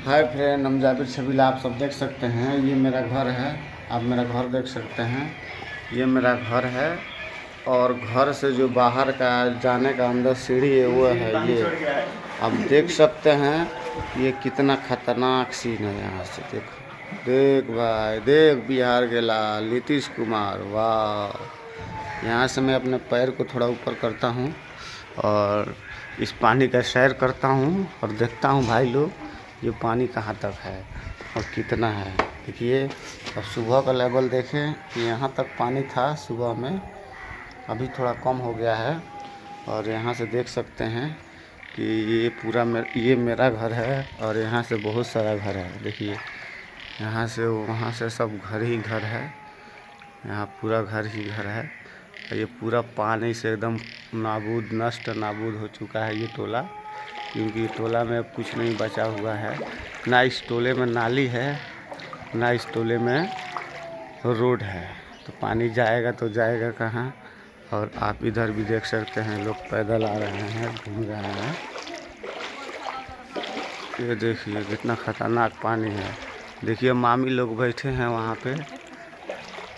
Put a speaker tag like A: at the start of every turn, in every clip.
A: Hi friend, हम जाबिर छबीला। आप सब देख सकते हैं, ये मेरा घर है। आप मेरा घर देख सकते हैं, ये मेरा घर है। और घर से जो बाहर का जाने का अंदर सीढ़ी है वो है ये। आप देख सकते हैं ये कितना खतरनाक सीन है। यहाँ से देखो, देख भाई, देख बिहार के लाल नीतीश कुमार, वाह। यहाँ से मैं अपने पैर को थोड़ा ऊपर करता हूँ और इस पानी का सैर करता हूँ और देखता हूँ भाई लोग, ये पानी कहाँ तक है और कितना है। देखिए, अब सुबह का लेवल देखें कि यहाँ तक पानी था सुबह में, अभी थोड़ा कम हो गया है। और यहाँ से देख सकते हैं कि ये पूरा ये मेरा घर है और यहाँ से बहुत सारा घर है। देखिए, यहाँ से वहाँ से सब घर ही घर है, यहाँ पूरा घर ही घर है। और ये पूरा पानी से एकदम नष्ट नाबूद हो चुका है ये टोला, क्योंकि टोला में अब कुछ नहीं बचा हुआ है। ना इस टोले में नाली है, ना इस टोले में रोड है। तो पानी जाएगा तो जाएगा कहाँ। और आप इधर भी देख सकते हैं, लोग पैदल आ रहे हैं, घूम रहे हैं। ये देखिए कितना खतरनाक पानी है। देखिए, मामी लोग बैठे हैं वहाँ पे।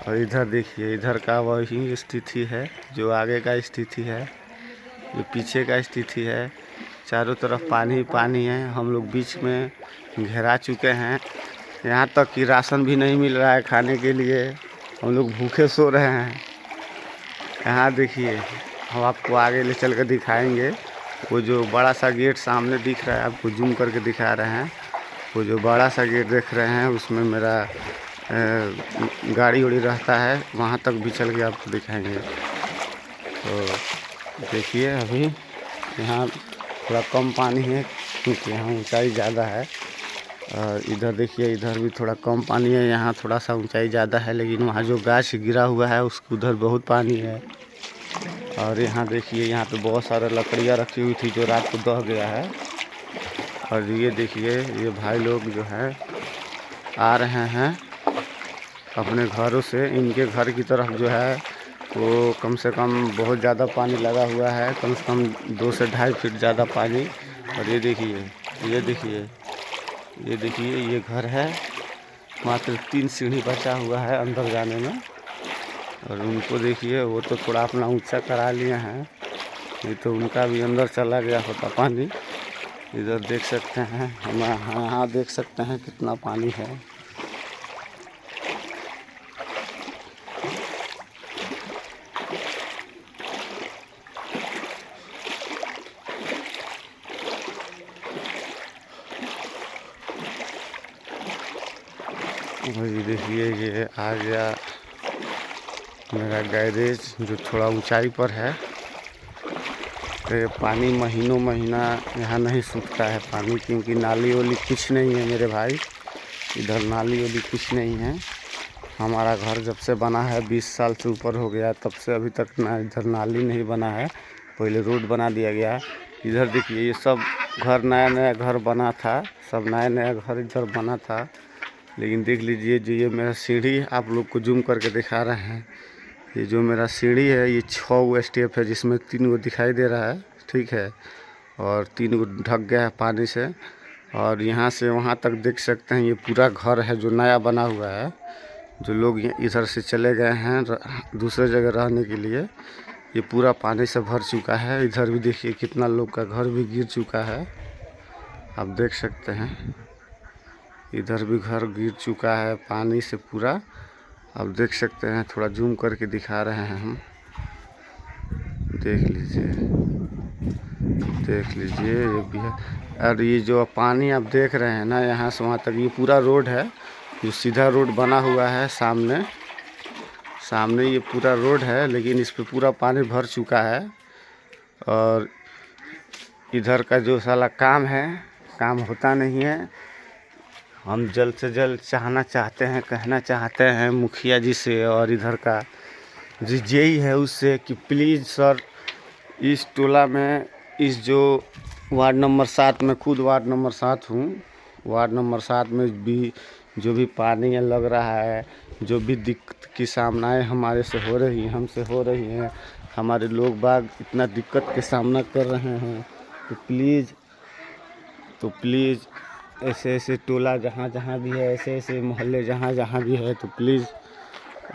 A: और इधर देखिए, इधर का वही स्थिति है जो आगे का स्थिति है, जो पीछे का स्थिति है। चारों तरफ पानी पानी है। हम लोग बीच में घेरा चुके हैं, यहाँ तक कि राशन भी नहीं मिल रहा है खाने के लिए। हम लोग भूखे सो रहे हैं। यहाँ देखिए, हम आपको आगे ले चल कर दिखाएंगे। वो जो बड़ा सा गेट सामने दिख रहा है, आपको जूम करके दिखा रहे हैं। वो जो बड़ा सा गेट देख रहे हैं, उसमें मेरा गाड़ी उड़ी रहता है, वहाँ तक भी चल के आपको दिखाएंगे। तो देखिए, अभी यहाँ थोड़ा कम पानी है क्योंकि यहाँ ऊंचाई ज़्यादा है। और इधर देखिए, इधर भी थोड़ा कम पानी है, यहाँ थोड़ा सा ऊंचाई ज़्यादा है। लेकिन वहाँ जो गाछ गिरा हुआ है उसके उधर बहुत पानी है। और यहाँ देखिए, यहाँ पे बहुत सारा लकड़ियाँ रखी हुई थी जो रात को दह गया है। और ये देखिए, ये भाई लोग जो है आ रहे हैं अपने घरों से। इनके घर की तरफ जो है वो कम से कम बहुत ज़्यादा पानी लगा हुआ है, कम से कम 2 से 2.5 फीट ज़्यादा पानी। और ये देखिए, ये देखिए, ये देखिए, ये घर है। मात्र 3 सीढ़ी बचा हुआ है अंदर जाने में। और उनको देखिए, वो तो थोड़ा अपना ऊंचा करा लिए हैं, नहीं तो उनका भी अंदर चला गया होता पानी। इधर देख सकते हैं, हम यहाँ देख सकते हैं कितना पानी है। और ये देखिए, ये आ गया मेरा गैरेज जो थोड़ा ऊंचाई पर है। तो ये पानी महीनों महीना यहाँ नहीं सूखता है पानी, क्योंकि नाली वाली कुछ नहीं है मेरे भाई। इधर नाली वाली कुछ नहीं है। हमारा घर जब से बना है 20 साल से ऊपर हो गया, तब से अभी तक ना इधर नाली नहीं बना है। पहले रोड बना दिया गया। इधर देखिए, ये सब घर नया नया घर बना था, सब नया नया घर इधर बना था। लेकिन देख लीजिए, जो ये मेरा सीढ़ी आप लोग को जूम करके दिखा रहे हैं, ये जो मेरा सीढ़ी है, ये 6 स्टेप है, जिसमें 3 गो दिखाई दे रहा है, ठीक है। और 3 गो ढक गया है पानी से। और यहाँ से वहाँ तक देख सकते हैं, ये पूरा घर है जो नया बना हुआ है। जो लोग इधर से चले गए हैं दूसरे जगह रहने के लिए, ये पूरा पानी से भर चुका है। इधर भी देखिए, कितना लोग का घर भी गिर चुका है, आप देख सकते हैं। इधर भी घर गिर चुका है पानी से पूरा, आप देख सकते हैं। थोड़ा जूम करके दिखा रहे हैं हम, देख लीजिए, देख लीजिए, ये भी है। और ये जो पानी आप देख रहे हैं ना, यहाँ से वहाँ तक ये पूरा रोड है, जो सीधा रोड बना हुआ है सामने। सामने ये पूरा रोड है, लेकिन इस पे पूरा पानी भर चुका है। और इधर का जो साला काम है, काम होता नहीं है। हम जल्द से जल्द कहना चाहते हैं मुखिया जी से और इधर का जो जेई है उससे कि प्लीज़ सर, इस टोला में, इस जो वार्ड नंबर 7 में, खुद वार्ड नंबर 7 हूँ, वार्ड नंबर 7 में भी जो भी पानी लग रहा है, जो भी दिक्कत की सामनाएँ हमारे से हो रही हैं, हमसे हो रही हैं, हमारे लोग बाग इतना दिक्कत के सामना कर रहे हैं, तो प्लीज़ ऐसे ऐसे टोला जहाँ जहाँ भी है, ऐसे ऐसे मोहल्ले जहाँ जहाँ भी है, तो प्लीज़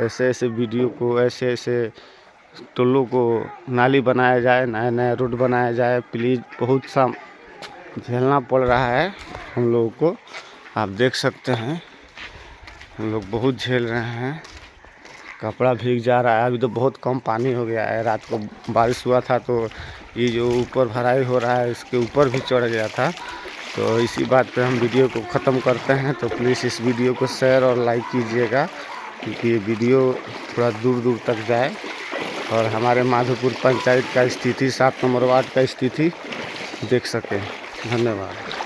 A: ऐसे ऐसे वीडियो को, ऐसे ऐसे टोलों को नाली बनाया जाए, नया नया रोड बनाया जाए। प्लीज़ बहुत सा झेलना पड़ रहा है हम लोगों को, आप देख सकते हैं हम लोग बहुत झेल रहे हैं। कपड़ा भीग जा रहा है। अभी तो बहुत कम पानी हो गया है, रात को बारिश हुआ था तो ये जो ऊपर भराई हो रहा है इसके ऊपर भी चढ़ गया था। तो इसी बात पे हम वीडियो को ख़त्म करते हैं। तो प्लीज़ इस वीडियो को शेयर और लाइक कीजिएगा, क्योंकि ये वीडियो थोड़ा दूर दूर तक जाए और हमारे माधोपुर पंचायत का स्थिति, 7 नंबर वार्ड का स्थिति देख सकें। धन्यवाद।